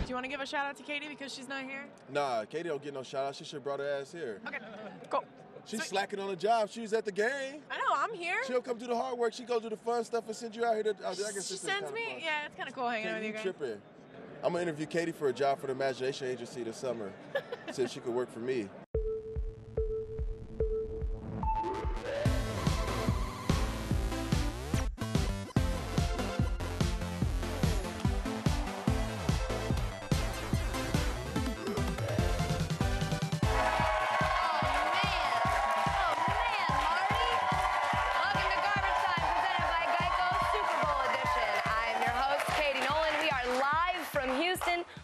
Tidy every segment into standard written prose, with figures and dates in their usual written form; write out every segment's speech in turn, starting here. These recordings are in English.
Do you want to give a shout out to Katie because she's not here? Nah, Katie don't get no shout out. She should have brought her ass here. Okay, cool. She's slacking on the job. She was at the game. I know, I'm here. She'll come do the hard work. She go do the fun stuff and send you out here to. I guess she sends me? Fun. Yeah, it's kind of cool hanging out with you guys. Tripping. I'm going to interview Katie for a job for the Imagination Agency this summer. See if she could work for me.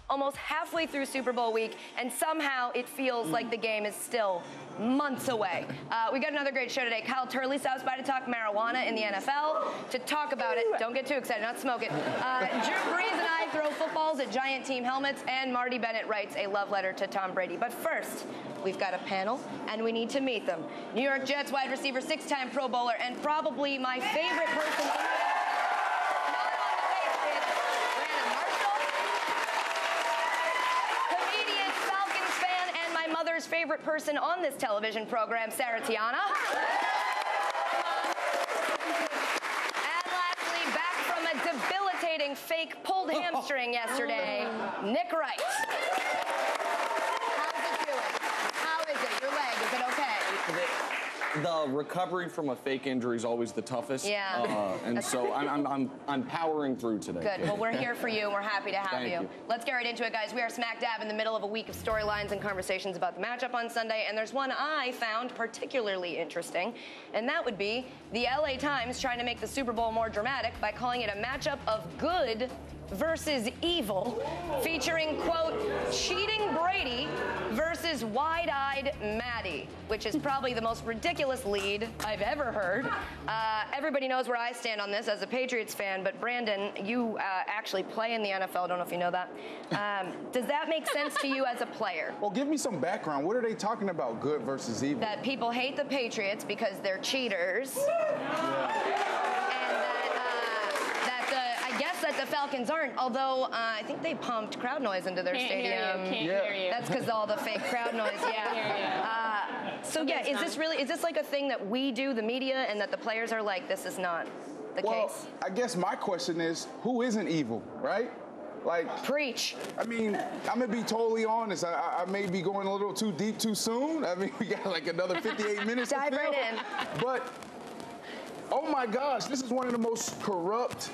Almost halfway through Super Bowl week, and somehow it feels like the game is still months away. We got another great show today. Kyle Turley stops by to talk marijuana in the NFL. To talk about it, don't get too excited, not smoke it. Brees and I throw footballs at giant team helmets, and Marty Bennett writes a love letter to Tom Brady. But first, we've got a panel, and we need to meet them. New York Jets wide receiver, 6-time Pro Bowler, and probably my favorite person in the mother's favorite person on this television program, Sarah Tiana. And lastly, back from a debilitating fake pulled hamstring yesterday, Nick Wright. How's it doing? How is it? Your leg, is it okay? The recovery from a fake injury is always the toughest. Yeah. And so I'm powering through today. Good. Well, we're here for you, and we're happy to have you. Let's get right into it, guys. We are smack dab in the middle of a week of storylines and conversations about the matchup on Sunday, and there's one I found particularly interesting, and that would be the LA Times trying to make the Super Bowl more dramatic by calling it a matchup of good versus evil, featuring, quote, cheating Brady versus wide-eyed Maddie, which is probably the most ridiculous lead I've ever heard. Everybody knows where I stand on this as a Patriots fan, but Brandon, you actually play in the NFL. I don't know if you know that. Does that make sense to you as a player? Well, give me some background. What are they talking about, good versus evil? That people hate the Patriots because they're cheaters. That the Falcons aren't, although I think they pumped crowd noise into their stadium. Can't hear you. That's because all the fake crowd noise. Yeah. So yeah, is this like a thing that we do, the media, and that the players are like, this is not the case? I guess my question is, who isn't evil, right? Like, preach. I mean, I'm gonna be totally honest. I may be going a little too deep too soon. I mean, we got like another 58 minutes. Dive right in. But oh my gosh, this is one of the most corrupt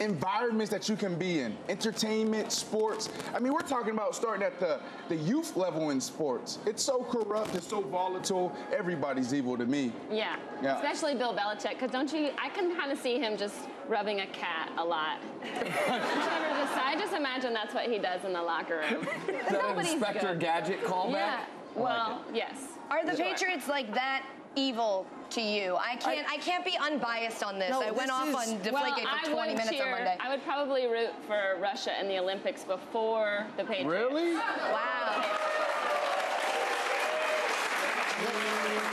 environments that you can be in. Entertainment, sports. I mean, we're talking about starting at the youth level in sports. It's so corrupt, it's so volatile. Everybody's evil to me. Yeah. Especially Bill Belichick, because don't you, I can kind of see him just rubbing a cat a lot. I just imagine that's what he does in the locker room. Is that an Inspector Gadget callback? Yeah. Well, yes. Are the Patriots like that evil to you? I can't be unbiased on this. I went off on Deflategate for 20 minutes on Monday. I would probably root for Russia in the Olympics before the Patriots. Really? Wow.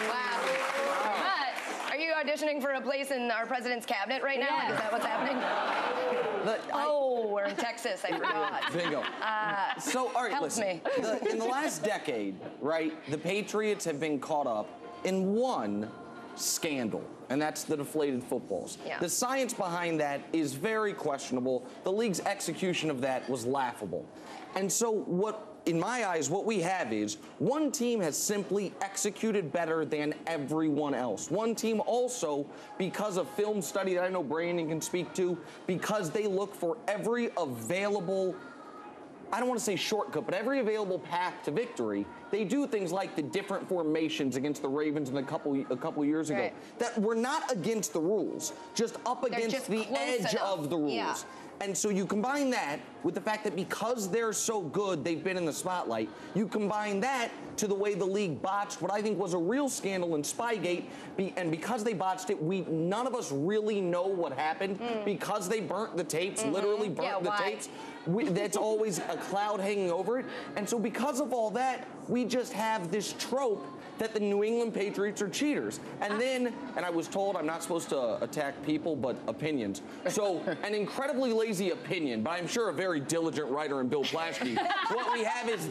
Wow. But are you auditioning for a place in our president's cabinet right now? Yeah. Like, is that what's happening? We're in Texas. I forgot. Bingo. So, all right, help me. In the last decade, right, the Patriots have been caught up in one scandal, and that's the deflated footballs. Yeah. The science behind that is very questionable. The league's execution of that was laughable. And so in my eyes, what we have is one team has simply executed better than everyone else. One team also, because of film study that I know Brandon can speak to, because they look for every available, I don't want to say shortcut, but every available path to victory. They do things like the different formations against the Ravens a couple years ago that were not against the rules, just up against the edge of the rules. Yeah. And so you combine that with the fact that because they're so good, they've been in the spotlight. You combine that to the way the league botched what I think was a real scandal in Spygate, and because they botched it, none of us really know what happened because they burnt the tapes, literally burnt the tapes. That's always a cloud hanging over it. And so because of all that, we just have this trope that the New England Patriots are cheaters. And then, and I was told I'm not supposed to attack people, but opinions. So an incredibly lazy opinion, but I'm sure a very diligent writer in Bill Plaschke. What we have is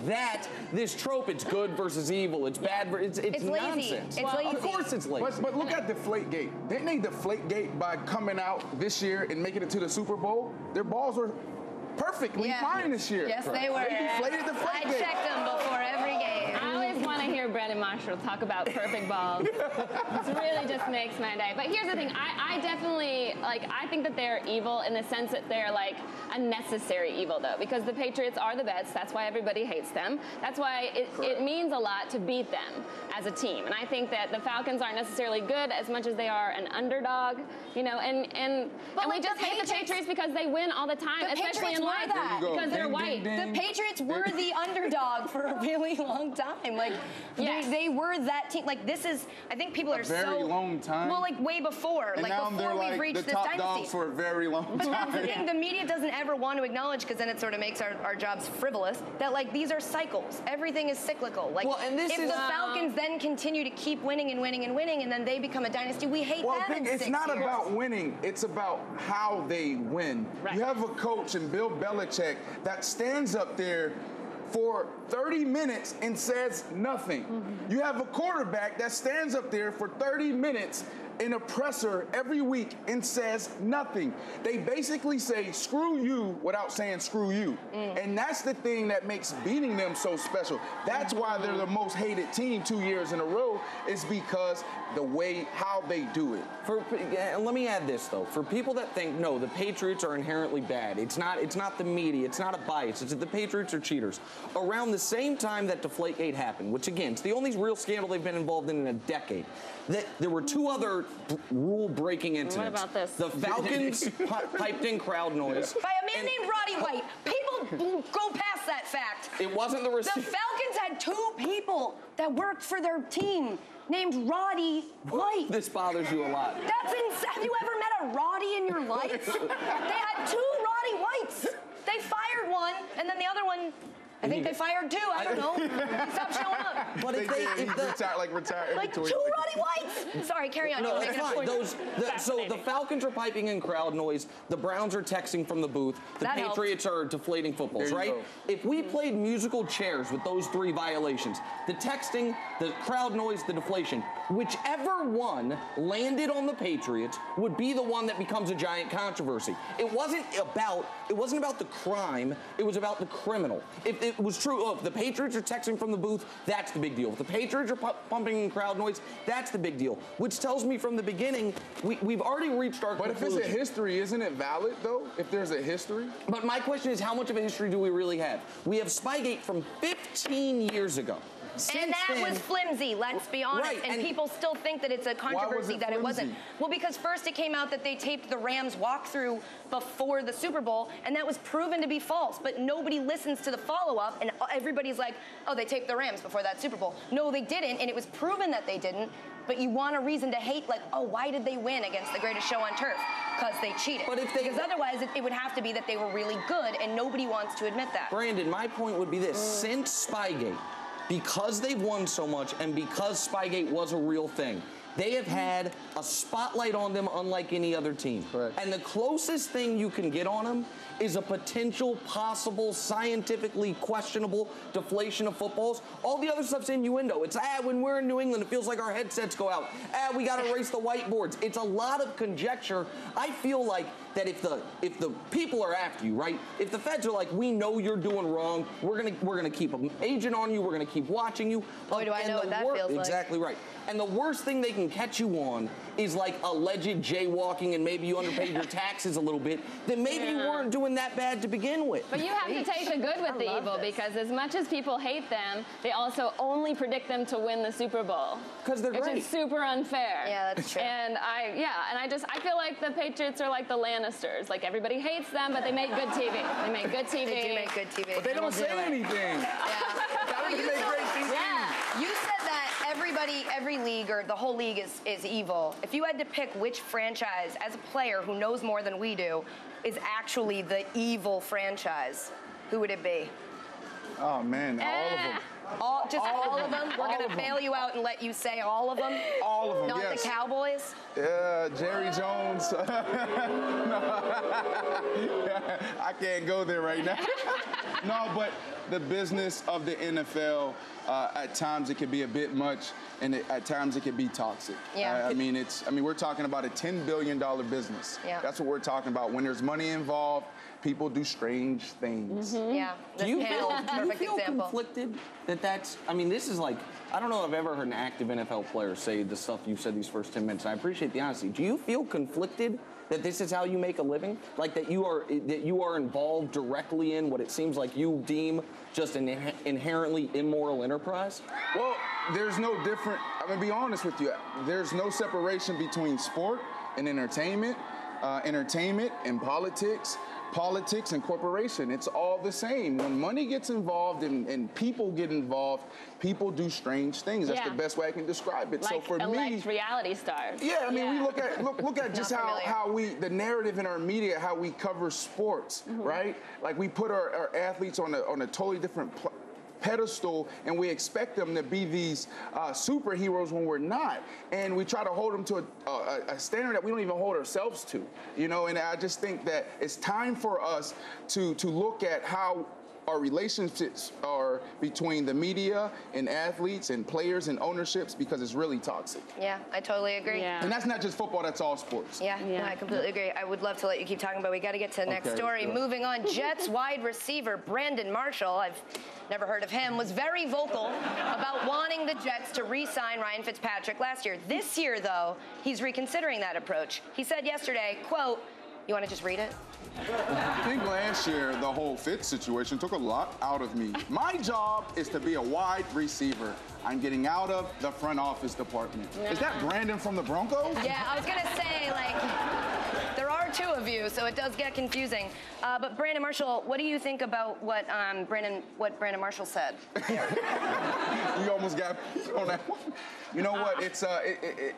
this trope, it's good versus evil, it's bad, it's nonsense. It's lazy. Of course it's lazy. But look at Deflategate. Didn't they Deflategate by coming out this year and making it to the Super Bowl? Their balls were perfectly fine this year. Yes, they were. They deflated Deflategate. I checked them before every game. I always want to hear Brandon Marshall talk about perfect balls. This really just makes my day. But here's the thing. I definitely, I think that they're evil in the sense that they're, a necessary evil, though, because the Patriots are the best. That's why everybody hates them. That's why it means a lot to beat them as a team. And I think that the Falcons aren't necessarily good as much as they are an underdog, and we just hate the Patriots because they win all the time, especially in life, because they're white. The Patriots were the underdog for a really long time. They were that team. I think people are very long time. Well, way before. And now before we've reached the this top dynasty. dogs for a very long But time. that's the thing, the media doesn't ever want to acknowledge, because then it sort of makes our jobs frivolous, that these are cycles. Everything is cyclical. If the Falcons then continue to keep winning and winning and winning, and then they become a dynasty, we hate them in 6 years. It's not about winning. It's about how they win. Right. You have a coach in Bill Belichick that stands up there for 30 minutes and says nothing. Mm-hmm. You have a quarterback that stands up there for 30 minutes in a presser every week and says nothing. They basically say screw you without saying screw you. And that's the thing that makes beating them so special. That's why they're the most hated team 2 years in a row, is because how they do it. Let me add this, though. For people that think, no, the Patriots are inherently bad, it's not the media, it's not a bias, it's that the Patriots are cheaters. Around the same time that Deflategate happened, which again, it's the only real scandal they've been involved in a decade, that there were 2 other rule-breaking incidents. What about this? The Falcons piped in crowd noise. By a man named Roddy White. People go past that fact. It wasn't the receiver. The Falcons had 2 people that worked for their team named Roddy White. This bothers you a lot. That's insane. Have you ever met a Roddy in your life? They had 2 Roddy Whites. They fired one, and then the other one, I think they fired 2. I don't know. They stopped showing up. But Retired. Like 2 Roddy Whites. Sorry, carry on. No, that's fine. So the Falcons are piping in crowd noise. The Browns are texting from the booth. The Patriots are deflating footballs, right? Go. If we played musical chairs with those 3 violations, the texting, the crowd noise, the deflation, whichever one landed on the Patriots would be the one that becomes a giant controversy. It wasn't about the crime. It was about the criminal. If it was true, if the Patriots are texting from the booth, that's the big deal. If the Patriots are pumping in crowd noise, that's the big deal. Which tells me from the beginning, we've already reached our conclusion. But if it's a history, isn't it valid, though? If there's a history? But my question is, how much of a history do we really have? We have Spygate from 15 years ago. And that was flimsy, let's be honest. Right, and people still think that it's a controversy that it wasn't. Well, because first it came out that they taped the Rams walkthrough before the Super Bowl, and that was proven to be false. But nobody listens to the follow-up, and everybody's like, oh, they taped the Rams before that Super Bowl. No, they didn't, and it was proven that they didn't. But you want a reason to hate, oh, why did they win against the greatest show on turf? Because they cheated. Because otherwise, it would have to be that they were really good, and nobody wants to admit that. Brandon, my point would be this. Since Spygate, because they've won so much and because Spygate was a real thing, they have had a spotlight on them unlike any other team. Correct. And the closest thing you can get on them is a potential, possible, scientifically questionable deflation of footballs. All the other stuff's innuendo. It's, when we're in New England, it feels like our headsets go out. We got to erase the whiteboards. It's a lot of conjecture. I feel like that if the people are after you, right? If the feds are like, we know you're doing wrong, we're gonna keep an agent on you, we're gonna keep watching you. Boy, do I know what that feels like. Exactly right. And the worst thing they can catch you on is alleged jaywalking, and maybe you underpaid your taxes a little bit, then maybe you weren't doing that bad to begin with. But you have to take the good with the evil, because as much as people hate them, they also only predict them to win the Super Bowl. Because they're great. Which is super unfair. Yeah, that's true. And I feel like the Patriots are like the Lannisters. Everybody hates them, but they make good TV. They make good TV. They do make good TV. But they don't say anything. Yeah. They make great TV. Yeah. You said that everybody every league or the whole league is evil. If you had to pick which franchise, as a player who knows more than we do, is actually the evil franchise, who would it be? Oh, man, all of them. All of them? We're going to bail you out and let you say all of them? All of them, Not yes. the Cowboys? Jerry Jones. I can't go there right now. No, but the business of the NFL, at times it can be a bit much, and at times it can be toxic. Yeah. I mean, we're talking about a $10 billion business. Yeah. That's what we're talking about. When there's money involved, people do strange things. Mm-hmm. Yeah. Do you Perfect feel example. conflicted that's, I mean, this is like, I don't know if I've ever heard an active NFL player say the stuff you said these first 10 minutes. I appreciate the honesty. Do you feel conflicted that this is how you make a living? Like that you are involved directly in what it seems like you deem just an inherently immoral enterprise? Well, there's no different, I'm gonna be honest with you. There's no separation between sport and entertainment and politics and corporation. It's all the same. When money gets involved and people get involved, people do strange things. That's the best way I can describe it. Like so for elect reality stars. Yeah, I mean, we look at just how the narrative in our media, how we cover sports, right? Like we put our athletes on a totally different pedestal, and we expect them to be these superheroes when we're not, and we try to hold them to a standard that we don't even hold ourselves to, you know. And I just think that it's time for us to look at how our relationships are between the media and athletes and players and ownerships, because it's really toxic. Yeah, I totally agree. Yeah. And that's not just football, that's all sports. Yeah, no, I completely agree. I would love to let you keep talking, but we got to get to the next story. Sure. Moving on, Jets wide receiver Brandon Marshall, I've never heard of him, was very vocal about wanting the Jets to re-sign Ryan Fitzpatrick last year. This year, though, he's reconsidering that approach. He said yesterday, quote, you want to just read it? I think last year, the whole Fitz situation took a lot out of me. My job is to be a wide receiver. I'm getting out of the front office department. Is that Brandon from the Broncos? Yeah, I was going to say, like, there are two of you, so it does get confusing. But Brandon Marshall, what do you think about what Brandon Marshall said? You almost got on that one. You know what?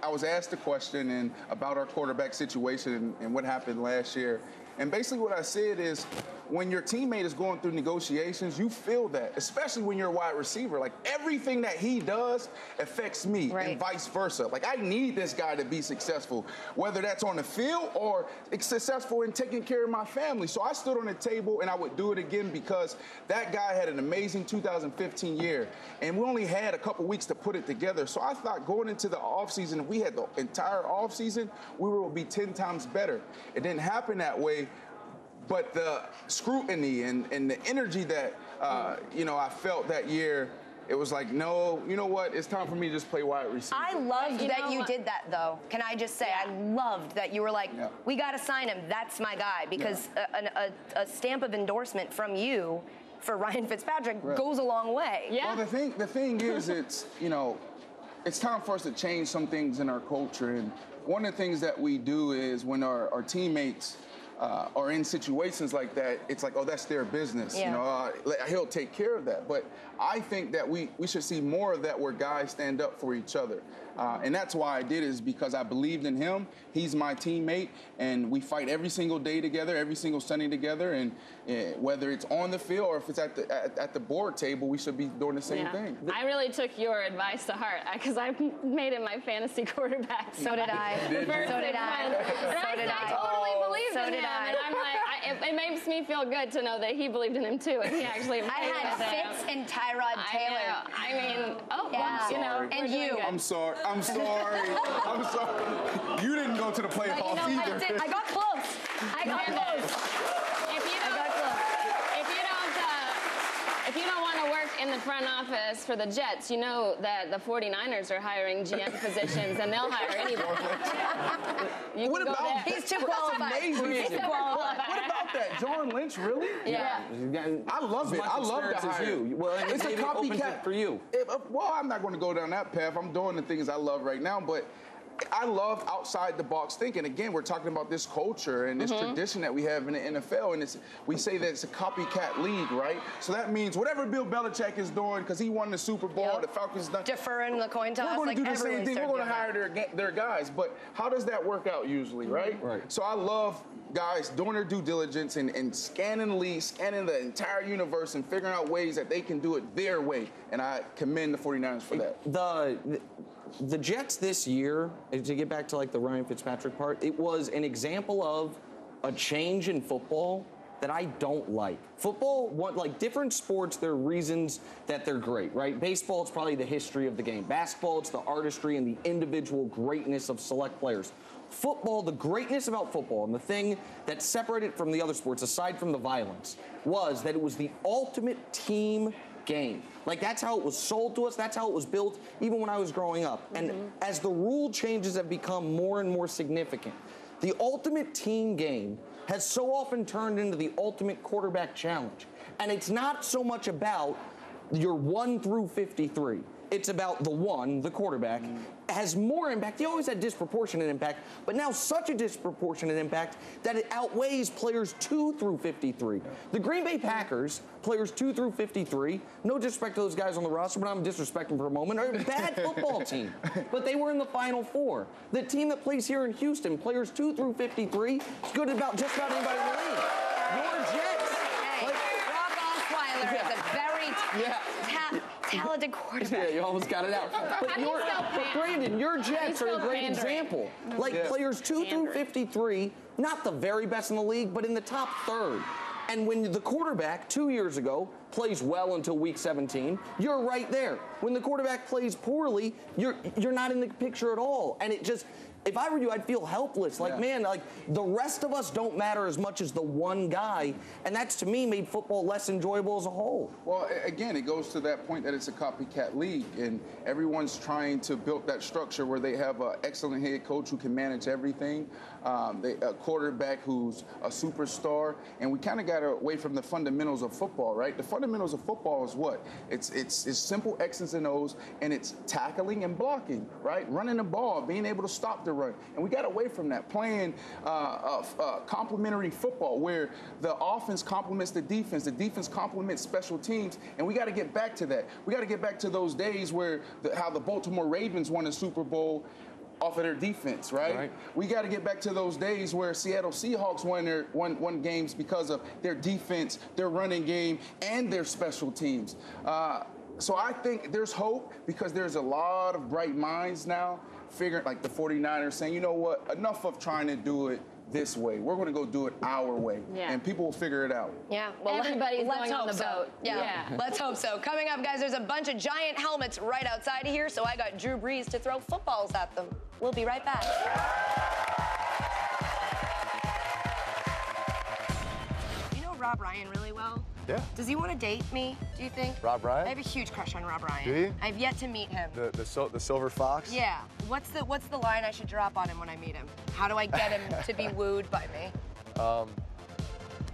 I was asked a question about our quarterback situation and what happened last year. And basically what I said is, when your teammate is going through negotiations, you feel that, especially when you're a wide receiver. Like, everything that he does affects me, and vice versa. Like, I need this guy to be successful, whether that's on the field or successful in taking care of my family. So I stood on the table, and I would do it again, because that guy had an amazing 2015 year, and we only had a couple weeks to put it together. So I thought going into the offseason, if we had the entire offseason, we would be 10 times better. It didn't happen that way. But the scrutiny and the energy that, I felt that year, it was like, no, you know what? It's time for me to just play wide receiver. I loved that you did that, though. Can I just say, I loved that you were like, we got to sign him. That's my guy. Because a stamp of endorsement from you for Ryan Fitzpatrick goes a long way. Yeah. Well, the thing is, it's time for us to change some things in our culture. And one of the things that we do is when our teammates are in situations like that, it's like, oh, that's their business. Yeah. He'll take care of that. But I think that we should see more of that, where guys stand up for each other. And that's why I did it, is because I believed in him. He's my teammate, and we fight every single day together, every single Sunday together. And whether it's on the field or if it's at the board table, we should be doing the same thing. I really took your advice to heart, because I made him my fantasy quarterback. So did I. So did I. And I totally believed in him. And I'm like, it makes me feel good to know that he believed in him too, and he actually. I had Fitz and Tyrod Taylor. I mean, and you. I'm sorry. You didn't go to the playoffs either. I got close. If you don't want to work in the front office for the Jets, you know that the 49ers are hiring GM positions, and they'll hire anyone. What about that? He's too qualified. He's too qualified. What about that? John Lynch, really? Yeah. I love it. I love the hire. Well, it's a copycat for you. Well, I'm not going to go down that path. I'm doing the things I love right now, but I love outside the box thinking. Again, we're talking about this culture and this tradition that we have in the NFL, and we say that it's a copycat league, right? So that means whatever Bill Belichick is doing, because he won the Super Bowl, the Falcons done. Deferring the coin toss. We're going to do the same thing. We're going to hire hire their guys. But how does that work out usually, right? Right. So I love guys doing their due diligence and scanning the league, scanning the entire universe, and figuring out ways that they can do it their way. And I commend the 49ers for that. The Jets this year, to get back to like the Ryan Fitzpatrick part, it was an example of a change in football that I don't like. Football, like different sports, there are reasons that they're great, right? Baseball, it's probably the history of the game. Basketball, it's the artistry and the individual greatness of select players. Football, the greatness about football and the thing that separated it from the other sports, aside from the violence, was that it was the ultimate team game. Like, that's how it was sold to us. That's how it was built, even when I was growing up. And as the rule changes have become more and more significant, the ultimate team game has so often turned into the ultimate quarterback challenge. And it's not so much about your 1 through 53. It's about the one, the quarterback, has more impact. He always had disproportionate impact, but now such a disproportionate impact that it outweighs players 2 through 53. The Green Bay Packers, players 2 through 53, no disrespect to those guys on the roster, but I'm disrespecting for a moment, are a bad football team. But they were in the Final Four. The team that plays here in Houston, players 2 through 53, is good about just about anybody in the league. Your Jets. Hey, Rob Osweiler is a very talented quarterback. Yeah, you almost got it out. But Brandon, your Jets are a great example. Like players 2 through 53, not the very best in the league, but in the top third. And when the quarterback 2 years ago plays well until week 17, you're right there. When the quarterback plays poorly, you're not in the picture at all. And it just, if I were you, I'd feel helpless. Like, man, like the rest of us don't matter as much as the one guy. And that's, to me, made football less enjoyable as a whole. Well, again, it goes to that point that it's a copycat league, and everyone's trying to build that structure where they have an excellent head coach who can manage everything, a quarterback who's a superstar, and we kind of got away from the fundamentals of football, right? The fundamentals of football is what? It's simple X's and O's, and it's tackling and blocking, right? Running the ball, being able to stop the run. And we got away from that, playing complementary football where the offense complements the defense complements special teams, and we got to get back to that. We got to get back to those days where how the Baltimore Ravens won the Super Bowl off of their defense, right? We got to get back to those days where Seattle Seahawks won games because of their defense, their running game, and their special teams. So I think there's hope because there's a lot of bright minds now figuring, like the 49ers saying, you know what, enough of trying to do it this way. We're going to go do it our way, and people will figure it out. Yeah, well, everybody's let's going on the boat. Yeah, let's hope so. Coming up, guys, there's a bunch of giant helmets right outside of here, so I got Drew Brees to throw footballs at them. We'll be right back. You know Rob Ryan really well? Yeah. Does he want to date me, do you think? Rob Ryan? I have a huge crush on Rob Ryan. Do you? I've yet to meet him. The silver fox? Yeah. What's the line I should drop on him when I meet him? How do I get him to be wooed by me?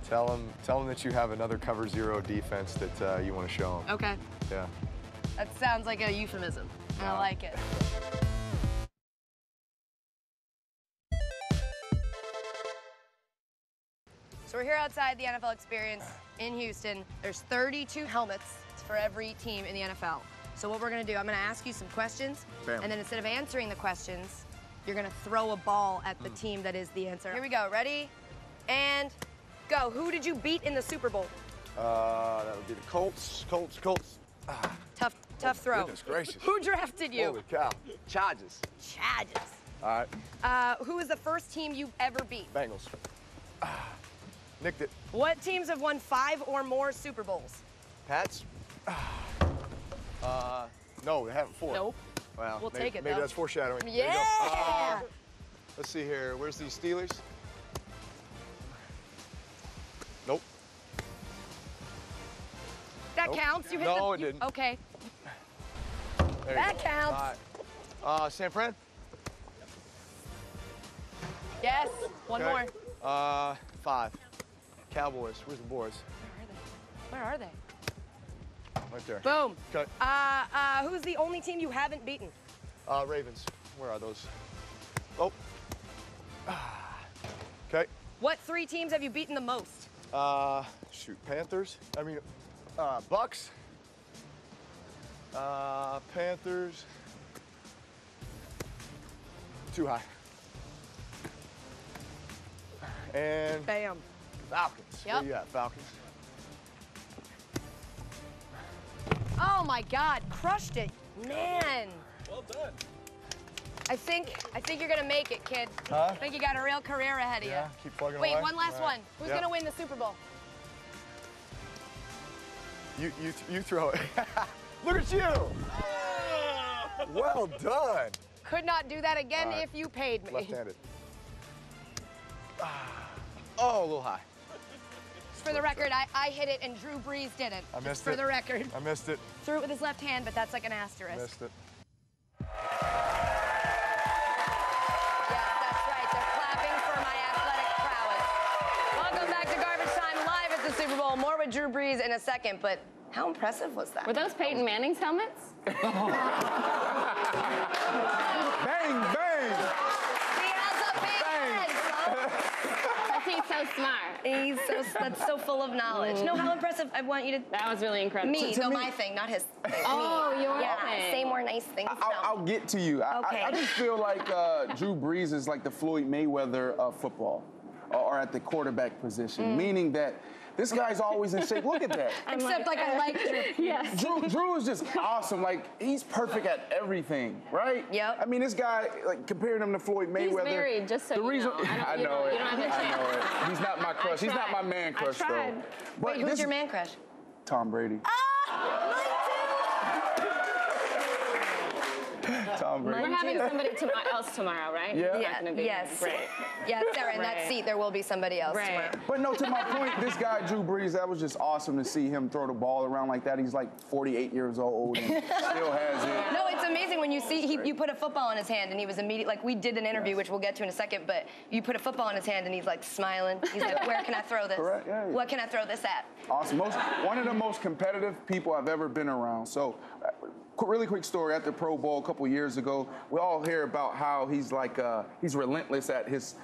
Tell him that you have another cover zero defense that you want to show him. Okay. Yeah. That sounds like a euphemism. I like it. So we're here outside the NFL Experience in Houston. There's 32 helmets for every team in the NFL. So what we're gonna do, I'm gonna ask you some questions, and then instead of answering the questions, you're gonna throw a ball at the team that is the answer. Here we go, ready? And go. Who did you beat in the Super Bowl? That would be the Colts. Tough throw. Goodness gracious. Who drafted you? Holy cow. Chargers. All right. Who is the first team you've ever beat? Bengals. Nicked it. What teams have won 5 or more Super Bowls? Pats? No, they haven't 4. Nope. Well, We'll take it, maybe though. that's foreshadowing. There you Yeah! go. Let's see here. Where's the Steelers? Nope. That counts. You hit No, the, it didn't. Okay. There That you go. counts. All right. San Fran? Yes. One more. 5. Cowboys. Where's the boys? Where are they? Right there. Boom. Okay. Who's the only team you haven't beaten? Ravens. Where are those? Okay. What 3 teams have you beaten the most? Shoot, Panthers. Bucks. Panthers. Too high. And Bam. Falcons. Yep. Where you at, Falcons? Oh my God, crushed it. Man. Well done. I think you're gonna make it, kid. Huh? I think you got a real career ahead of Yeah, keep plugging you. away. Wait, one last All right. one. Who's Yep. gonna win the Super Bowl? You throw it. Look at you. Well done. Could not do that again All right. if you paid me. Left-handed. Oh, a little high. For the record, I hit it and Drew Brees didn't. I missed For it. the record. I missed it. Threw it with his left hand, but that's like an asterisk. Missed it. Yes, that's right. They're clapping for my athletic prowess. Welcome back to Garbage Time live at the Super Bowl. More with Drew Brees in a second, but how impressive was that? Were those Peyton Manning's helmets? Bang, bang. He has a big head, folks. He's so smart. That's so full of knowledge. No, how impressive. I want you to... That was really incredible. Me, To no, me- my thing, not his thing. Oh, Me. your Yeah, thing. say more nice things. I'll get to you. Okay. I just feel like Drew Brees is like the Floyd Mayweather of football, or at the quarterback position, meaning that this guy's always in shape. Look at that. Except like I like Drew. Yes. Drew is just awesome. Like, he's perfect at everything, right? Yep. I mean, this guy, like, comparing him to Floyd Mayweather. He's married, just so the you reason, know. I You know it. don't have a I chance. know it. He's not my crush. He's not my man I crush, though. tried. But Wait, who's this your man crush? Tom Brady. Tom Brady. We're having somebody else tomorrow, right? Yeah. It's not gonna be Yes. Right. Yes, Sarah, in that Right. seat, there will be somebody else Right. tomorrow. But no, to my point, this guy, Drew Brees, that was just awesome to see him throw the ball around like that. He's like 48 years old and still has it. No, it's amazing when you see you put a football in his hand and he was immediately, like we did an interview, which we'll get to in a second, but you put a football in his hand and he's like smiling. He's like, where can I throw this? Correct, yeah. What can I throw this at? Awesome. One of the most competitive people I've ever been around. So, really quick story. At the Pro Bowl a couple years ago, we all hear about how he's like he's relentless at his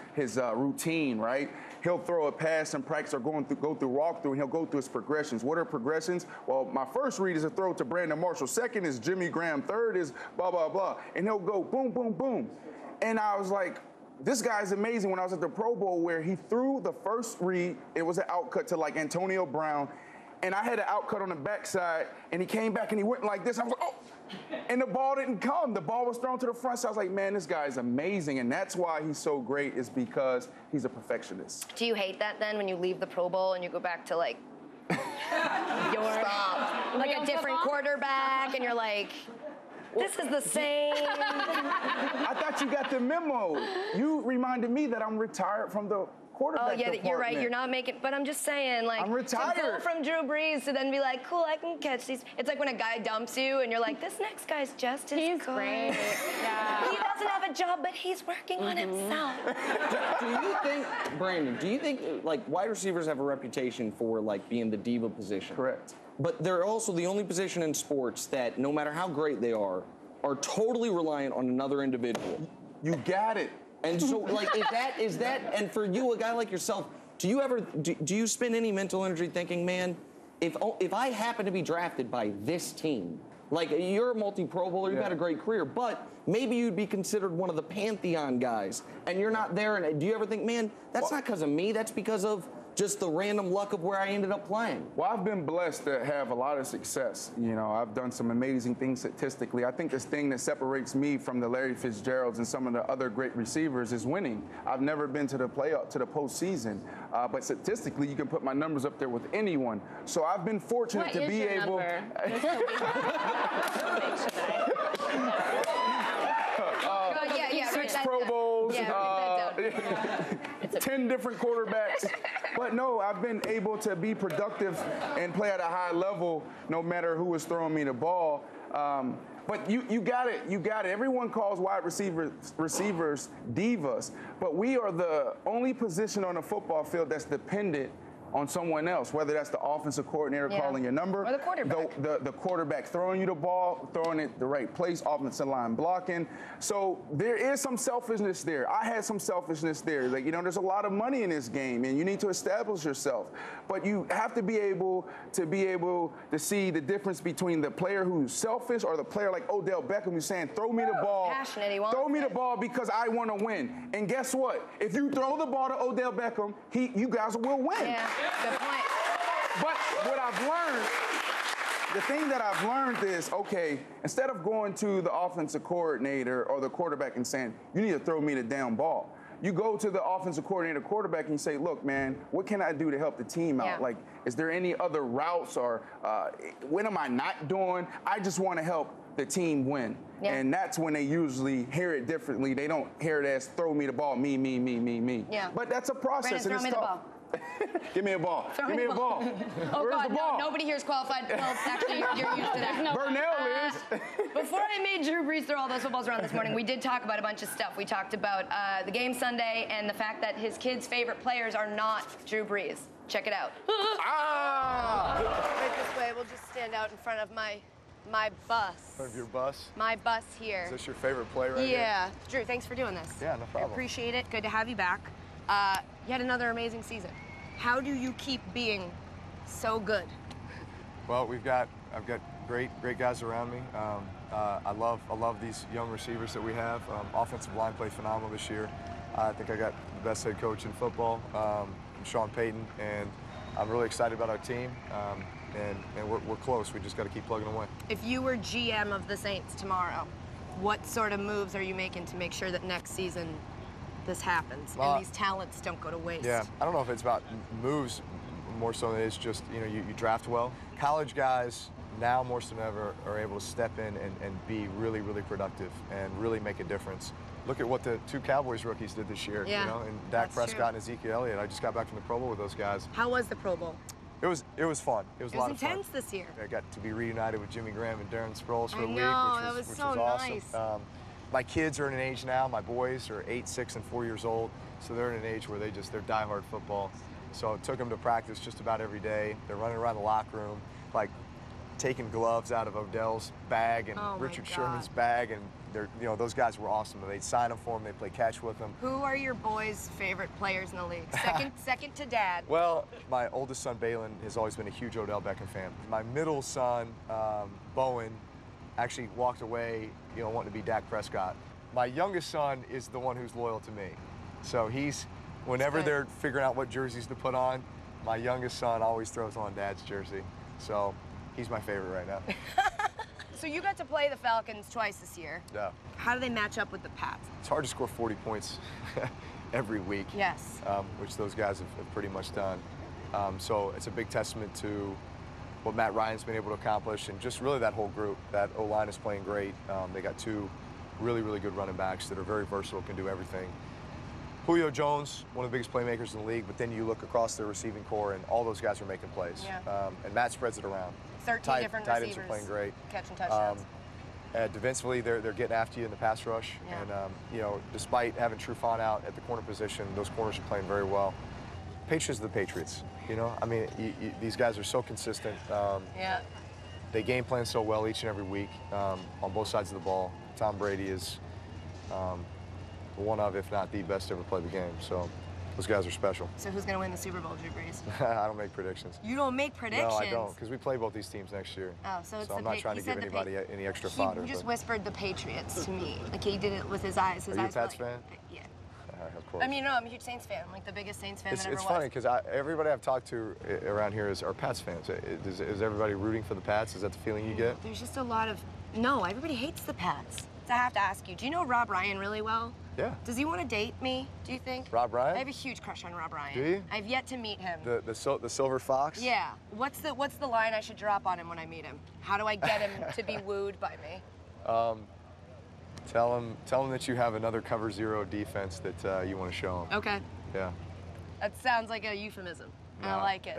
routine, right? He'll throw a pass in practice or go through walkthrough, and he'll go through his progressions. What are progressions? Well, my first read is a throw to Brandon Marshall. Second is Jimmy Graham. Third is blah, blah, blah. And he'll go boom, boom, boom. And I was like, this guy's amazing. When I was at the Pro Bowl where he threw the first read, it was an outcut to like Antonio Brown. And I had an outcut on the backside, and he came back and he went like this. I was like, oh! And the ball didn't come. The ball was thrown to the front. So I was like, man, this guy is amazing. And that's why he's so great, is because he's a perfectionist. Do you hate that then when you leave the Pro Bowl and you go back to like like Real a different football? quarterback and you're like, this is the same. I thought you got the memo. You reminded me that I'm retired from the quarterback Oh yeah, department. you're right. You're not making. But I'm just saying, like, I'm retired. to go from Drew Brees to then be like, cool, I can catch these. It's like when a guy dumps you and you're like, this next guy's just as He's good. great. Yeah. He doesn't have a job, but he's working on himself. Do you think, Brandon, like wide receivers have a reputation for like being the diva position? Correct. But they're also the only position in sports that no matter how great they are totally reliant on another individual. You got it. And so, like, is that, and for you, a guy like yourself, do you ever, do you spend any mental energy thinking, man, if I happen to be drafted by this team, like, you're a multi-Pro Bowler, you've had a great career, but maybe you'd be considered one of the Pantheon guys, and you're not there, and do you ever think, man, that's not because of me, that's because of just the random luck of where I ended up playing? Well, I've been blessed to have a lot of success. You know, I've done some amazing things statistically. I think this thing that separates me from the Larry Fitzgeralds and some of the other great receivers is winning. I've never been to the postseason, but statistically, you can put my numbers up there with anyone. So I've been fortunate to be able. Six Pro Bowls, 10 different quarterbacks. But no, I've been able to be productive and play at a high level no matter who is throwing me the ball. But you got it. Everyone calls wide receivers divas, but we are the only position on the football field that's dependent on someone else, whether that's the offensive coordinator calling your number, or the quarterback. The quarterback throwing you the ball, throwing it the right place, offensive line blocking. So there is some selfishness there. I had some selfishness there. Like, you know, there's a lot of money in this game, and you need to establish yourself. But you have to be able to see the difference between the player who's selfish or the player like Odell Beckham who's saying, throw me the ball. Passionate, he wants throw me it. the ball because I want to win. And guess what? If you throw the ball to Odell Beckham, you guys will win. Yeah, good point. But what I've learned, the thing that I've learned is, okay, instead of going to the offensive coordinator or the quarterback and saying, you need to throw me the down ball, you go to the offensive coordinator, quarterback, and you say, look, man, what can I do to help the team out? Yeah. Like, is there any other routes or what am I not doing? I just want to help the team win. Yeah. And that's when they usually hear it differently. They don't hear it as throw me the ball, me. Yeah. But that's a process. Brandon, and throw me it's the tough. ball. Give me a ball. Give me a ball. Oh, Where's God, the ball? no, nobody here is qualified. Well, actually, you're used to that. No. Burnell is. Before I made Drew Brees throw all those footballs around this morning, we did talk about a bunch of stuff. We talked about the game Sunday and the fact that his kids' favorite players are not Drew Brees. Check it out. Ah! Right this way. We'll just stand out in front of my bus. In front of your bus? My bus here. Is this your favorite play right here? Yeah. Drew, thanks for doing this. Yeah, no problem. I appreciate it. Good to have you back. You had another amazing season. How do you keep being so good? Well, I've got great guys around me. I love these young receivers that we have. Offensive line played phenomenal this year. I think I got the best head coach in football, Sean Payton, and I'm really excited about our team. And we're close. We just got to keep plugging away. If you were GM of the Saints tomorrow, what sort of moves are you making to make sure that next season this happens and these talents don't go to waste? Yeah, I don't know if it's about moves more so than it's just, you know, you draft well. College guys now more so than ever are able to step in and be really, really productive and really make a difference. Look at what the two Cowboys rookies did this year, Yeah, you know, and Dak that's Prescott true. and Ezekiel Elliott. I just got back from the Pro Bowl with those guys. How was the Pro Bowl? It was fun. It was a lot of fun. Intense this year. I got to be reunited with Jimmy Graham and Darren Sproles for a week, that which was was so awesome. nice. My kids are in an age now. My boys are 8, 6, and 4 years old, so they're in an age where they're diehard football. So I took them to practice just about every day. They're running around the locker room, like taking gloves out of Odell's bag and Richard Sherman's bag, and those guys were awesome. They'd sign them for them. They'd play catch with them. Who are your boys' favorite players in the league? Second to Dad. Well, my oldest son, Balin, has always been a huge Odell Beckham fan. My middle son, Bowen, actually walked away, wanting to be Dak Prescott. My youngest son is the one who's loyal to me. So whenever they're figuring out what jerseys to put on, my youngest son always throws on Dad's jersey. So he's my favorite right now. So you got to play the Falcons twice this year. Yeah. How do they match up with the Pats? It's hard to score 40 points every week. Yes. Which those guys have pretty much done. So it's a big testament to what Matt Ryan's been able to accomplish, and just really that whole group. That O-line is playing great. They got two really, really good running backs that are very versatile, can do everything. Julio Jones, one of the biggest playmakers in the league, but then you look across their receiving core, and all those guys are making plays. Yeah. And Matt spreads it around. 13 different tight receivers ends are playing great. catching touchdowns. Defensively, they're getting after you in the pass rush. Yeah. And, despite having Trufant out at the corner position, those corners are playing very well. Patriots are the Patriots, I mean, these guys are so consistent. Yeah. They game plan so well each and every week on both sides of the ball. Tom Brady is one of, if not the best to ever play the game. So those guys are special. So who's going to win the Super Bowl, Drew Brees? I don't make predictions. You don't make predictions? No, I don't, because we play both these teams next year. Oh, so it's I'm not trying to give anybody any extra fodder. He just whispered the Patriots to me. Like he did it with his eyes. His Are you a eyes were Pats like, fan? Yeah. Of course. I mean, no, I'm a huge Saints fan. I'm like the biggest Saints fan that ever was. It's funny because everybody I've talked to around here are Pats fans. Is everybody rooting for the Pats? Is that the feeling you get? There's just a lot of, no, everybody hates the Pats. So I have to ask you, do you know Rob Ryan really well? Yeah. Does he want to date me, do you think? Rob Ryan? I have a huge crush on Rob Ryan. Do you? I've yet to meet him. The silver fox? Yeah. What's the line I should drop on him when I meet him? How do I get him to be wooed by me? Tell him that you have another cover zero defense that you want to show him. Okay. Yeah. That sounds like a euphemism. No. I like it.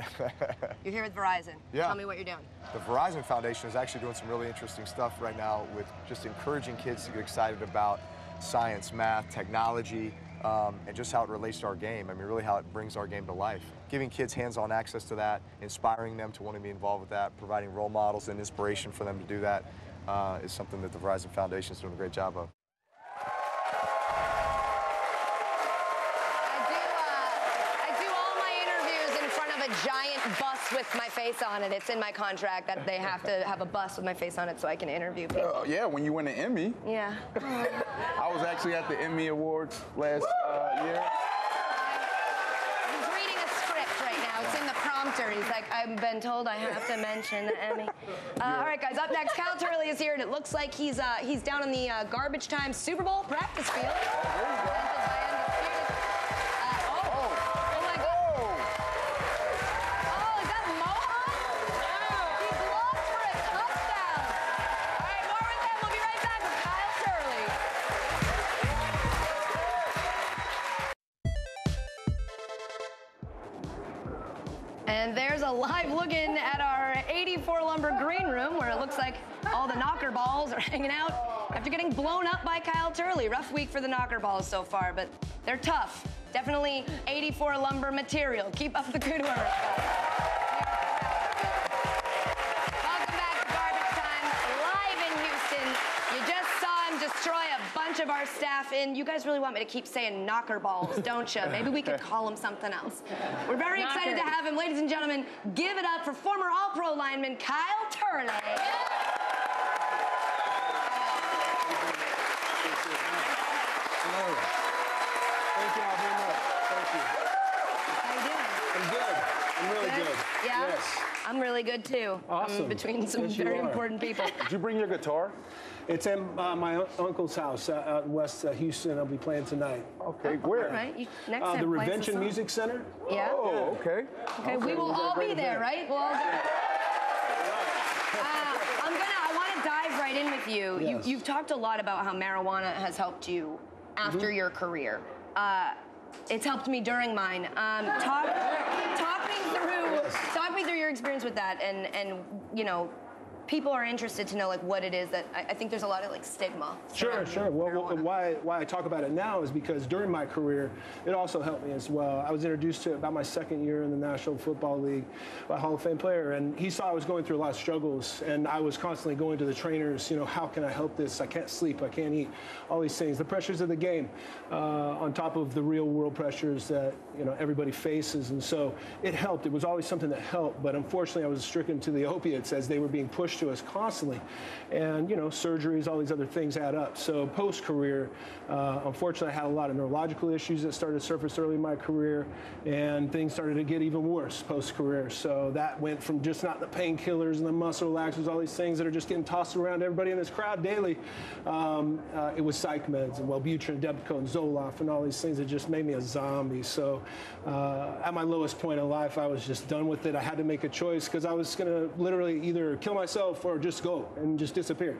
You're here with Verizon. Yeah. Tell me what you're doing. The Verizon Foundation is actually doing some really interesting stuff right now with just encouraging kids to get excited about science, math, technology, and just how it relates to our game. I mean, really how it brings our game to life. Giving kids hands-on access to that, inspiring them to want to be involved with that, providing role models and inspiration for them to do that is something that the Verizon Foundation is doing a great job of. A giant bus with my face on it. It's in my contract that they have to have a bus with my face on it so I can interview people. Yeah, when you win an Emmy. Yeah. I was actually at the Emmy Awards last year. He's reading a script right now. It's in the prompter. He's like, I've been told I have to mention the Emmy. All right, guys, up next, Kyle Turley is here, and it looks like he's down in the garbage time Super Bowl practice field. And there's a live look-in at our 84 Lumber green room where it looks like all the knocker balls are hanging out after getting blown up by Kyle Turley. Rough week for the knocker balls so far, but they're tough. Definitely 84 Lumber material. Keep up the good work. Welcome back to Garbage Time, live in Houston. You just saw him destroy a bunch of our staff, and you guys really want me to keep saying knocker balls, don't you? Maybe we could call him something else. We're very excited to have him. Ladies and gentlemen, give it up for former All-Pro lineman Kyle Turley. Hello. Thank you all very much. Thank you. How you doing? I'm good. I'm really good. Yeah? Yes. I'm really good, too. Awesome. I'm between some Yes, you very are. important people. Did you bring your guitar? It's in my uncle's house out in West Houston. I'll be playing tonight. Okay, where? All right. Next time, The play us a Revention song. Music Center. Yeah? Oh, okay. Okay, we will all be there, right? We'll all be there. I want to dive right in with you. Yes. You've talked a lot about how marijuana has helped you after your career. It's helped me during mine. Talk me through your experience with that, and you know, people are interested to know like what it is that I think there's a lot of like stigma. Sure. Well, why I talk about it now is because during my career, it also helped me as well. I was introduced to it about my second year in the National Football League by a Hall of Fame player, and he saw I was going through a lot of struggles, and I was constantly going to the trainers, you know, how can I help this? I can't sleep, I can't eat, all these things. The pressures of the game, on top of the real world pressures that, you know, everybody faces, and so it helped. It was always something that helped, but unfortunately I was stricken to the opiates as they were being pushed to us constantly, and you know, surgeries, all these other things add up. So post-career, unfortunately, I had a lot of neurological issues that started to surface early in my career, and things started to get even worse post-career. So that went from just not the painkillers and the muscle relaxers, all these things that are just getting tossed around to everybody in this crowd daily. It was psych meds and Wellbutrin, Depakote, Zoloft, and all these things that just made me a zombie. So at my lowest point in life, I was just done with it. I had to make a choice because I was going to literally either kill myself or just go and just disappear.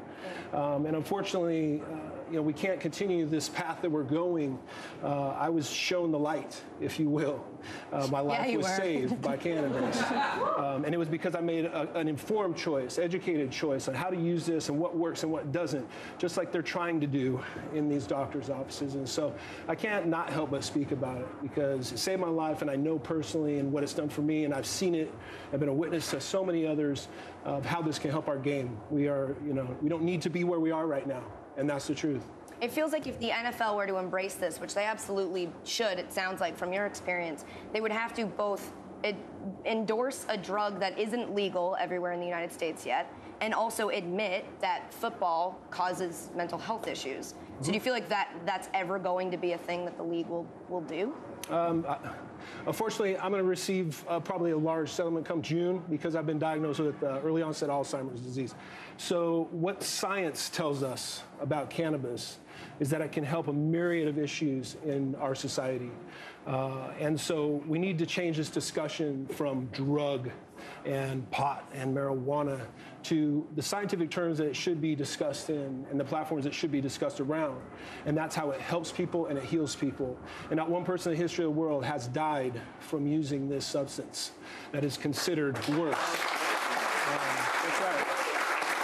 And unfortunately, you know, we can't continue this path that we're going. I was shown the light, if you will. My life was saved by cannabis. And it was because I made an informed choice, educated choice on how to use this and what works and what doesn't, just like they're trying to do in these doctors' offices. And so I can't not help but speak about it because it saved my life, and I know personally and what it's done for me, and I've seen it. I've been a witness to so many others of how this can help our game. We are, you know, we don't need to be where we are right now, and that's the truth. It feels like if the NFL were to embrace this, which they absolutely should, it sounds like from your experience, they would have to both endorse a drug that isn't legal everywhere in the United States yet, and also admit that football causes mental health issues. So do you feel like that's ever going to be a thing that the league will do? Unfortunately, I'm going to receive probably a large settlement come June because I've been diagnosed with early onset Alzheimer's disease. So what science tells us about cannabis is that it can help a myriad of issues in our society. And so we need to change this discussion from drug and pot and marijuana to the scientific terms that it should be discussed in and the platforms it should be discussed around. And that's how it helps people and it heals people. And not one person in the history of the world has died from using this substance that is considered worse. That's right.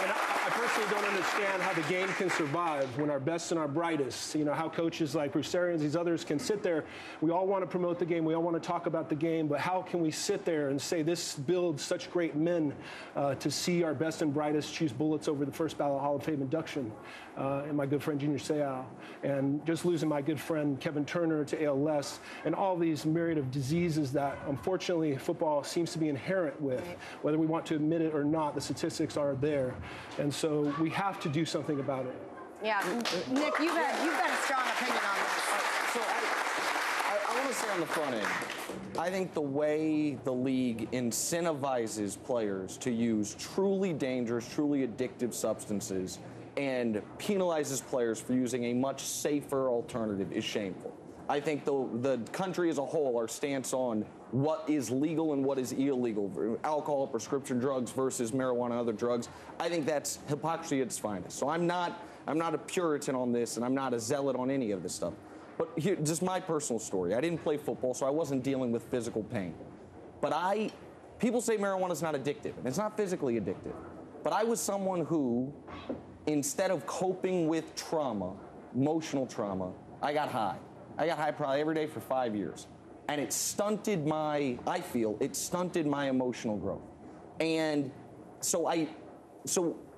And I personally don't understand how the game can survive when our best and our brightest, how coaches like Bruce Arians, these others can sit there. We all want to promote the game. We all want to talk about the game. But how can we sit there and say this builds such great men to see our best and brightest choose bullets over the first ballot Hall of Fame induction? And my good friend Junior Seau, and just losing my good friend Kevin Turner to ALS, and all these myriad of diseases that unfortunately football seems to be inherent with. Whether we want to admit it or not, the statistics are there. And so we have to do something about it. Yeah, Nick, you've got a strong opinion on this. So I want to say on the front end, I think the way the league incentivizes players to use truly dangerous, truly addictive substances and penalizes players for using a much safer alternative is shameful. I think the country as a whole, our stance on what is legal and what is illegal, alcohol, prescription drugs versus marijuana and other drugs, I think that's hypocrisy at its finest. So I'm not a Puritan on this, and I'm not a zealot on any of this stuff. But here, just my personal story. I didn't play football, so I wasn't dealing with physical pain. But people say marijuana is not addictive, and it's not physically addictive. But I was someone who, instead of coping with trauma, emotional trauma, I got high. I got high probably every day for 5 years. And it stunted my emotional growth. And so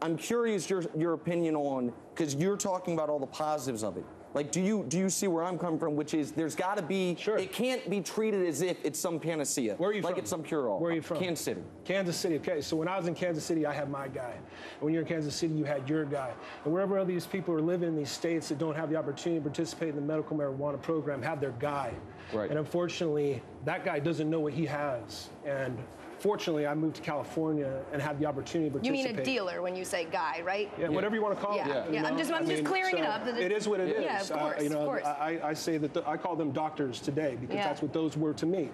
I'm curious your opinion on, because you're talking about all the positives of it. Like, do you see where I'm coming from, which is there's got to be, it can't be treated as if it's some panacea. Where are you from? Like it's some cure-all. Where are you from? Kansas City. Kansas City, okay. So when I was in Kansas City, I had my guy. And when you're in Kansas City, you had your guy. And wherever all these people are living in these states that don't have the opportunity to participate in the medical marijuana program have their guy. Right. And unfortunately, that guy doesn't know what he has. And fortunately, I moved to California and had the opportunity to participate. You mean a dealer when you say guy, right? Yeah, whatever you want to call it. Yeah. I'm just clearing it up. It is what it is. Yeah, of course. Of course. I say that I call them doctors today because that's what those were to me.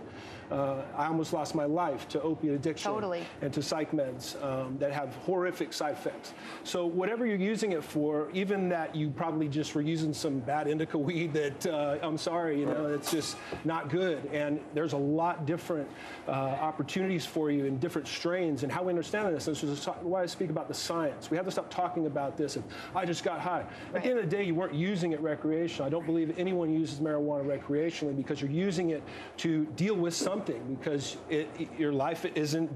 I almost lost my life to opiate addiction and to psych meds that have horrific side effects. So whatever you're using it for, even that you probably just were using some bad indica weed that, I'm sorry, it's just not good. And there's a lot different opportunities for you in different strains and how we understand this. This is why I speak about the science. We have to stop talking about this and I just got high. At the end of the day, you weren't using it recreationally. I don't believe anyone uses marijuana recreationally because you're using it to deal with something because your life isn't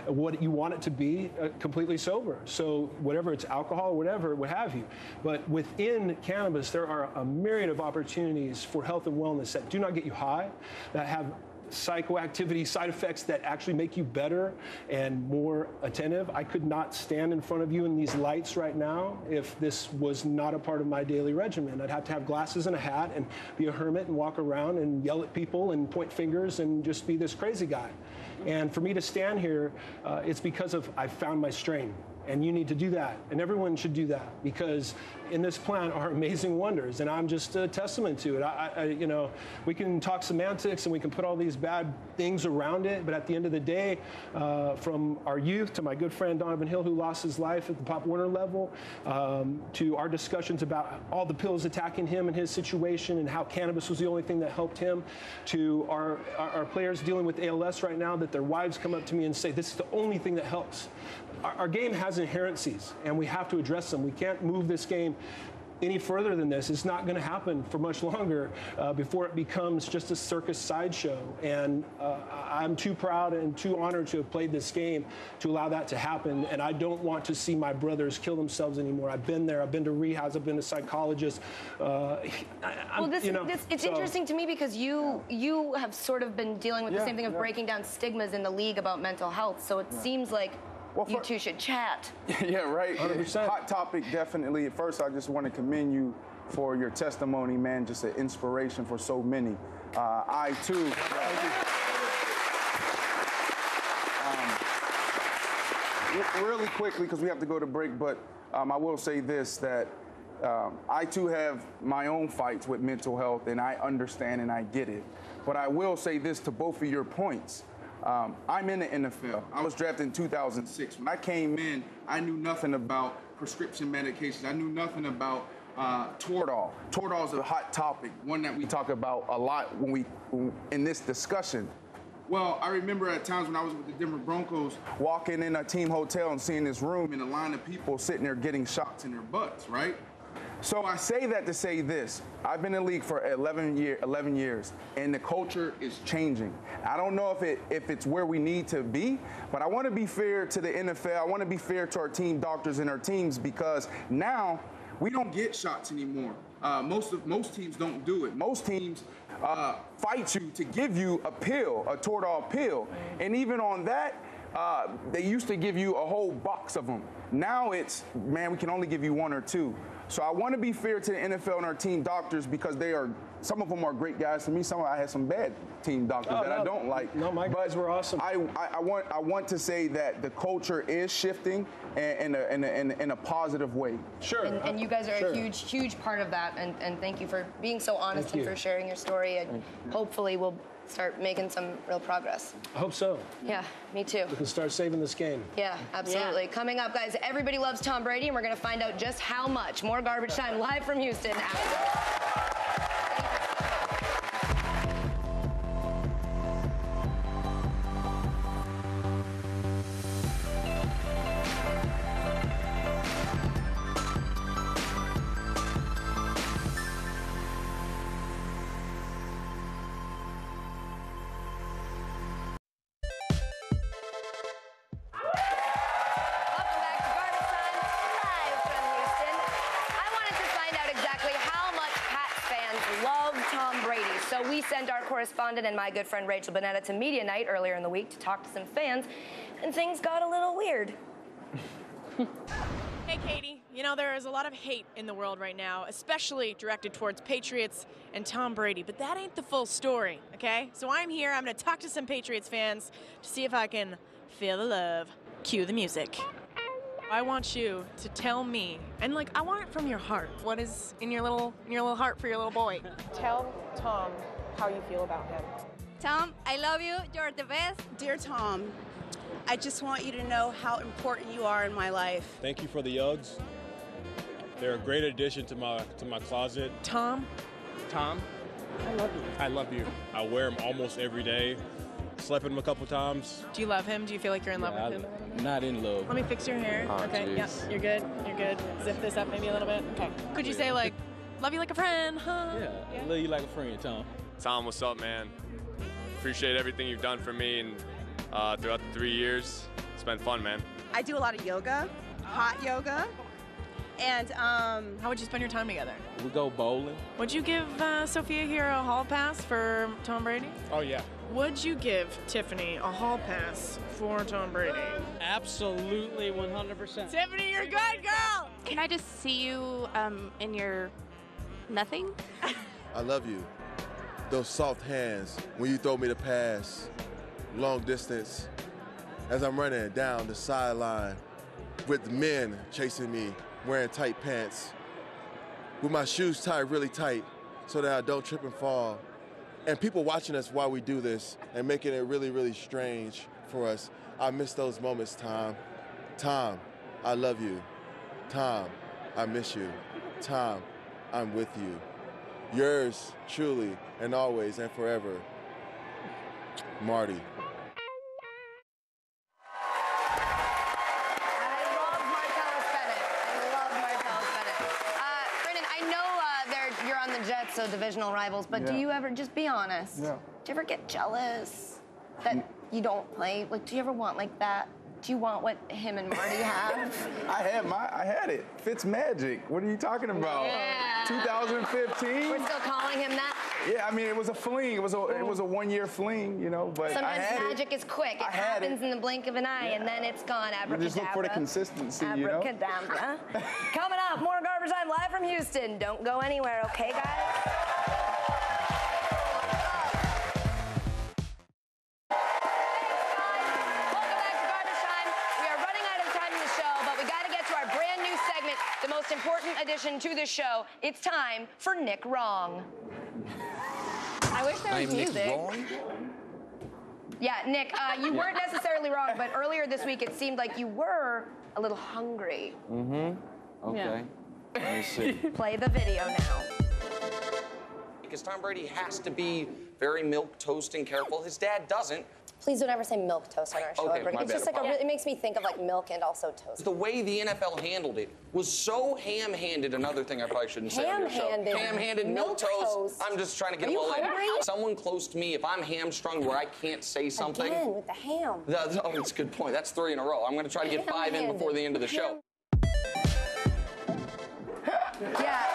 what you want it to be completely sober. So whatever it's alcohol, whatever, what have you. But within cannabis, there are a myriad of opportunities for health and wellness that do not get you high, that have psychoactivity side effects that actually make you better and more attentive. I could not stand in front of you in these lights right now if this was not a part of my daily regimen. I'd have to have glasses and a hat and be a hermit and walk around and yell at people and point fingers and just be this crazy guy. And for me to stand here, it's because I found my strain. And you need to do that. And everyone should do that because in this plant are amazing wonders. And I'm just a testament to it. We can talk semantics and we can put all these bad things around it. But at the end of the day, from our youth to my good friend Donovan Hill, who lost his life at the Pop Warner level, to our discussions about all the pills attacking him and his situation and how cannabis was the only thing that helped him, to our players dealing with ALS right now, that their wives come up to me and say, this is the only thing that helps. Our game has inherencies, and we have to address them. We can't move this game any further than this. It's not going to happen for much longer before it becomes just a circus sideshow. And I'm too proud and too honored to have played this game to allow that to happen. And I don't want to see my brothers kill themselves anymore. I've been there. I've been to rehabs. I've been to psychologists. It's interesting to me because you have sort of been dealing with the same thing of breaking down stigmas in the league about mental health. So it seems like you two should chat. Yeah, right. 100%. Hot topic, definitely. At first, I just want to commend you for your testimony, man. Just an inspiration for so many. I, too. Really quickly, because we have to go to break, but I will say this, that I, too, have my own fights with mental health, and I understand and I get it. But I will say this to both of your points. I'm in the NFL. I was drafted in 2006. When I came in, I knew nothing about prescription medications. I knew nothing about Toradol. Toradol is a hot topic, one that we talk about a lot in this discussion. Well, I remember at times when I was with the Denver Broncos, walking in a team hotel and seeing this room and a line of people sitting there getting shots in their butts, right? So I say that to say this. I've been in the league for 11 years, and the culture is changing. I don't know if it's where we need to be, but I want to be fair to the NFL. I want to be fair to our team doctors and our teams, because now we don't get shots anymore. Most teams don't do it. Most teams fight you to give you a pill, a Toradol pill. And even on that, they used to give you a whole box of them. Now it's, man, we can only give you one or two. So I want to be fair to the NFL and our team doctors, because some of them are great guys to me. I had some bad team doctors I don't like. No, my guys were awesome. I want to say that the culture is shifting in a positive way. Sure. And you guys are a huge part of that. And thank you for being so honest and for sharing your story. And hopefully we'll start making some real progress. I hope so. Yeah, me too. We can start saving this game. Yeah, absolutely. Yeah. Coming up, guys, everybody loves Tom Brady, and we're going to find out just how much. More Garbage Time live from Houston after. We sent our correspondent and my good friend Rachel Bonnetta to Media Night earlier in the week to talk to some fans, and things got a little weird. Hey, Katie. You know, there is a lot of hate in the world right now, especially directed towards Patriots and Tom Brady, but that ain't the full story, okay? So I'm here. I'm going to talk to some Patriots fans to see if I can feel the love. Cue the music. I want you to tell me, and I want it from your heart. What is in your little heart for your little boy? Tell Tom how you feel about him. Tom, I love you. You're the best. Dear Tom, I just want you to know how important you are in my life. Thank you for the Uggs. They're a great addition to my closet. Tom, I love you. I love you. I wear them almost every day. Slept in him a couple times. do you love him? Do you feel like you're in love with him? Not in love. Let me fix your hair. Oh, okay, geez. yeah, you're good. You're good. Zip this up maybe a little bit. Okay. Could you say love you like a friend, huh? Yeah, I love you like a friend, Tom. Tom, what's up, man? Appreciate everything you've done for me and throughout the 3 years. It's been fun, man. I do a lot of yoga, hot yoga, and how would you spend your time together? We go bowling. Would you give Sophia here a hall pass for Tom Brady? Oh, yeah. Would you give Tiffany a hall pass for Tom Brady? Absolutely, 100%. Tiffany, you're good, girl! Can I just see you in your nothing? I love you. Those soft hands when you throw me the pass, long distance, as I'm running down the sideline with the men chasing me, wearing tight pants, with my shoes tied really tight so that I don't trip and fall. And people watching us while we do this and making it really, really strange for us. I miss those moments, Tom. Tom, I love you. Tom, I miss you. Tom, I'm with you. Yours, truly, and always and forever, Marty. Jets, so divisional rivals, but do you ever, just be honest, do you ever get jealous that you don't play? Do you ever want that? Do you want what him and Marty have? I had it. Fitz Magic. What are you talking about? Yeah. 2015. We're still calling him that? Yeah, I mean, it was a fling. It was a 1 year fling, but sometimes I had magic is quick. It happens in the blink of an eye, and then it's gone. Abracadabra. You just look for the consistency, Abracadabra. Coming up, more Garbage Time live from Houston. Don't go anywhere, okay, guys? The most important addition to the show. It's time for Nick Wrong. I wish there was music. Nick Wrong? Yeah, Nick, you weren't necessarily wrong, but earlier this week it seemed like you were a little hungry. Mm-hmm. Okay. Yeah. Let me see. Play the video now. Because Tom Brady has to be very milquetoast and careful. His dad doesn't. Please don't ever say milk toast on our show. Okay, ever. my It's bad. just like it makes me think of like milk and also toast. The way the NFL handled it was so ham-handed. Another thing I probably shouldn't say on your show. Ham-handed milk toast. I'm just trying to get Are them all you hungry? in. Someone close to me, if I'm hamstrung where I can't say something. Again, with the ham. That's a good point. That's 3 in a row. I'm going to try to get 5 in before the end of the show. Yeah.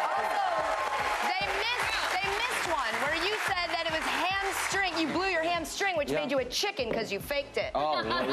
Also, they missed one where you said that it was hamstring. You blew your hamstring, which made you a chicken because you faked it. Oh, no,